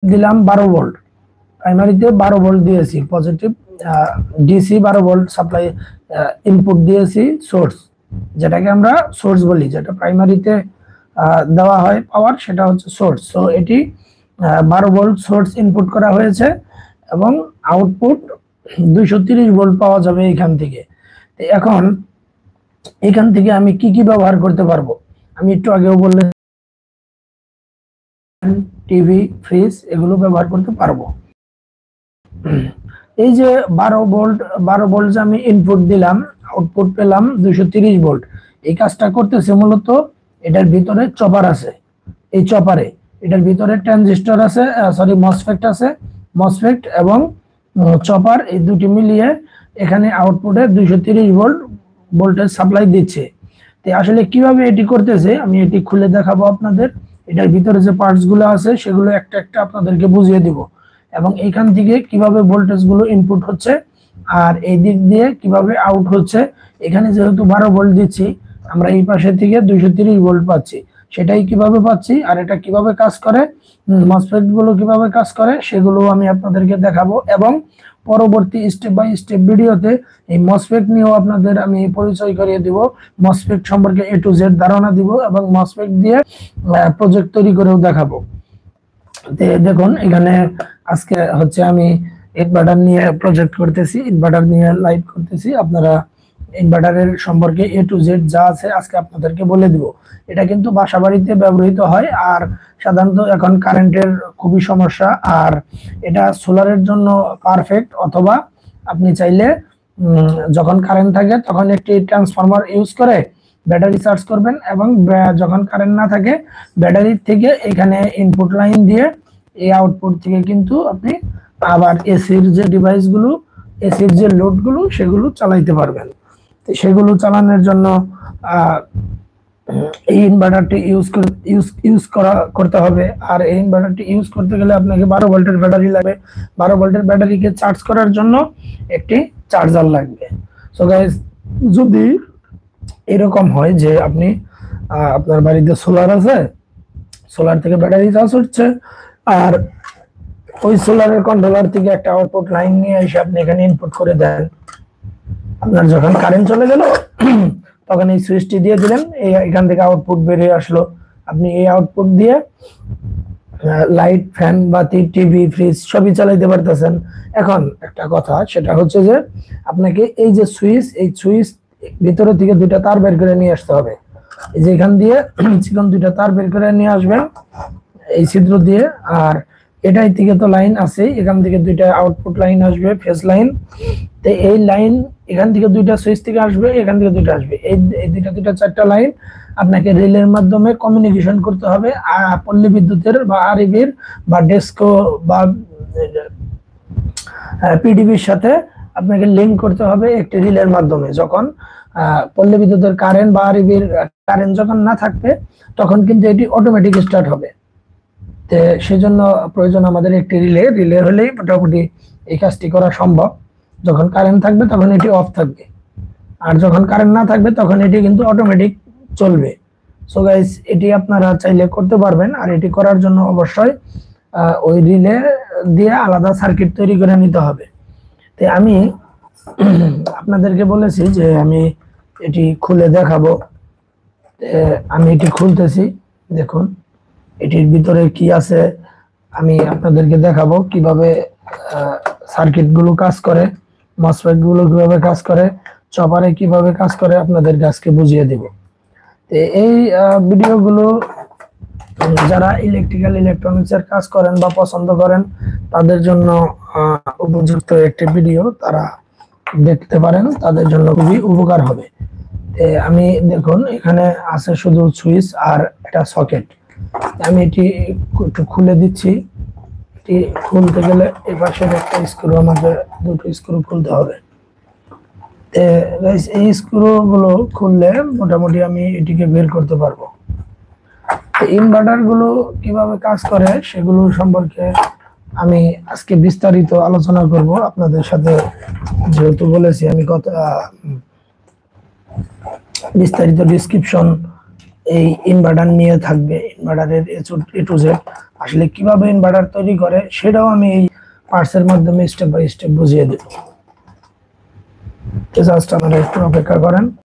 দিলাম 12 ভোল্ট, প্রাইমারিতে 12 ভোল্ট দিয়েছি positive, DC 12 volt supply input দিয়েছি সোর্স, যেটাকে আমরা সোর্স বলি, যেটা প্রাইমারিতে দেওয়া হয় পাওয়ার, সেটা হচ্ছে সোর্স। সো এটি 12 ভোল্ট সোর্স ইনপুট করা হয়েছে এবং আউটপুট 230 ভোল্ট পাওয়া যাবে এখান থেকে। এখন এখান থেকে আমি কি কি ব্যবহার করতে পারবো, আমি একটু আগেও বললে টিভি ফ্রিজ এগুলো ব্যবহার করতে পারবো। এই যে 12 ভোল্ট যে আমি ইনপুট দিলাম, আউটপুট পেলাম 230 ভোল্ট, এই কাজটা করতেছে মূলত এটার ভিতরে চপার আছে, এই চপারে এটার ভিতরে ট্রানজিস্টর আছে, সরি মসফেট আছে, মসফেট এবং চপার এই দুটি মিলিয়ে এখানে আউটপুটে 230 ভোল্ট ভোল্টেজ সাপ্লাই দিচ্ছে। তো আসলে কিভাবে এটি করতেছে আমি এটি খুলে দেখাবো আপনাদের। এটার ভিতরে যে পার্টস গুলো আছে সেগুলো একটা একটা আপনাদেরকে বুঝিয়ে দিব, এবং এইখান থেকে কিভাবে ভোল্টেজ গুলো ইনপুট হচ্ছে আর এই দিক দিয়ে কিভাবে আউট হচ্ছে। এখানে যেহেতু 12 ভোল্ট দিচ্ছি, আমরা এই পাশে থেকে 230 ভোল্ট পাচ্ছি, সেটাই কিভাবে পাচ্ছি আর এটা কিভাবে কাজ করে, মসফেট গুলো কিভাবে কাজ করে সেগুলো আমি আপনাদেরকে দেখাবো, এবং পরবর্তী স্টেপ বাই স্টেপ ভিডিওতে এই মসফেট নিয়েও আপনাদের আমি পরিচয় করিয়ে দিব, মসফেট সম্পর্কে A to Z ধারণা দিব এবং মসফেট দিয়ে প্রজেক্ট তৈরি করেও দেখাবো। দেখুন এখানে আজকে হচ্ছে আমি ইনভার্টার নিয়ে প্রজেক্ট করতেছি, ইনভার্টার নিয়ে লাইভ করতেছি। আপনারা ইনভার্টারের সম্পর্কে A to Z যা আছে আজকে আপনাদেরকে বলে দিব। এটা কিন্তু বাসাবাড়িতে ব্যবহৃত হয়, আর সাধারণত এখন কারেন্টের খুবই সমস্যা, আর এটা সোলারের জন্য পারফেক্ট। অথবা আপনি চাইলে যখন কারেন্ট থাকে তখন একটি ট্রান্সফরমার ইউজ করে ব্যাটারি চার্জ করবেন, এবং যখন কারেন্ট না থাকে ব্যাটারি থেকে এখানে ইনপুট লাইন দিয়ে এই আউটপুট থেকে কিন্তু আপনি আবার এসির যে ডিভাইসগুলো, এসির যে লোডগুলো সেগুলো চালাইতে পারবেন। তো সেগুলো চালানোর জন্য এই ইনভার্টারটি ইউজ করতে হবে। আর এই ইনভার্টারটি ইউজ করতে গেলে আপনাকে 12 ভোল্টের ব্যাটারি লাগবে। 12 ভোল্টের ব্যাটারিকে চার্জ করার জন্য একটি চার্জার লাগবে। সো গাইস, যদি এরকম হয় যে আপনি আপনার বাড়িতে সোলার আছে, সোলার থেকে ব্যাটারি চার্জ হচ্ছে, আর ওই সোলারের কন্ট্রোলার থেকে একটা আউটপুট লাইন নিয়ে এসে আপনি এখানে ইনপুট করে দেন, আপনার যখন কারেন্ট চলে গেল তখন এই সুইচটি দিয়ে দিলেন, এখান থেকে আউটপুট বেরিয়ে আসলো। আপনি এই আউটপুট দিয়ে লাইট, ফ্যান, বাতি, টিভি, ফ্রিজ সবই চালাইতে পারতেছেন। এখন একটা কথা, সেটা হচ্ছে যে আপনাকে এই যে সুইচ, এই সুইচ ভিতরে থেকে দুইটা তার বের করে নিয়ে আসতে হবে। এই যে এখান দিয়ে চিকন দুইটা তার বের করে নিয়ে আসবেন এই ছিদ্র দিয়ে, আর এটাই থেকে তো লাইন আছে, এখান থেকে দুইটা আউটপুট লাইন আসবে, ফেজ লাইন। তো এই লাইন এখান থেকে দুইটা সুইচ থেকে আসবে, এখান থেকে দুইটা আসবে, এই দুইটা চারটা লাইন আপনাকে রিলের মাধ্যমে কমিউনিকেশন করতে হবে পল্লী বিদ্যুতের বা আরইবির বা ডেস্কো বা পিডিবির সাথে আপনাকে লিংক করতে হবে একটি রিলের মাধ্যমে। যখন পল্লী বিদ্যুতের কারেন্ট বা আরইবির কারেন্ট যখন না থাকবে তখন কিন্তু এটি অটোমেটিক স্টার্ট হবে। তো সেজন্য প্রয়োজন আমাদের একটি রিলে হলেই মোটামুটি এই কাজটি করা সম্ভব। যখন কারেন্ট থাকবে তখন এটি অফ থাকবে, আর যখন কারেন্ট না থাকবে তখন এটি কিন্তু অটোমেটিক চলবে। সো গাইস, এটি আপনারা চাইলে করতে পারবেন, আর এটি করার জন্য অবশ্যই ওই রিলে দিয়ে আলাদা সার্কিট তৈরি করে নিতে হবে। তো আমি আপনাদেরকে বলেছি যে আমি এটি খুলে দেখাবো। আমি এটি খুলতেছি, দেখুন এটির ভিতরে কি আছে আমি আপনাদেরকে দেখাবো, কিভাবে সার্কিট গুলো কাজ করে, মসফেট গুলো কিভাবে কাজ করে, চপারে কিভাবে কাজ করে আপনাদেরকে আজকে বুঝিয়ে দেব। তো এই ভিডিওগুলো যারা ইলেকট্রনিক্স এর কাজ করেন বা পছন্দ করেন তাদের জন্য উপযুক্ত একটি ভিডিও, তারা দেখতে পারেন, তাদের জন্য খুবই উপকার হবে। আমি দেখুন এখানে আছে শুধু সুইচ আর একটা সকেট। আমি এটি একটু খুলে দিচ্ছি। এটি খুলতে গেলে এই পাশের একটা স্ক্রু, আমাদের দুটো স্ক্রু খুলতে হবে। এই স্ক্রু গুলো খুললে মোটামুটি আমি এটিকে বের করতে পারবো। ইনভার্টার গুলো কিভাবে কাজ করে সেগুলো সম্পর্কে আমি আজকে বিস্তারিত আলোচনা করব আপনাদের সাথে, যেহেতু বলেছি আমি বিস্তারিত ডিসক্রিপশন এই ইনভার্টার নিয়ে থাকবে, ইনভার্টারের এ টু জেড আসলে কিভাবে ইনভার্টার তৈরি করে সেটাও আমি এই পার্টসের মাধ্যমে স্টেপ বাই স্টেপ বুঝিয়ে দেব। জাস্ট আপনারা একটু অপেক্ষা করেন।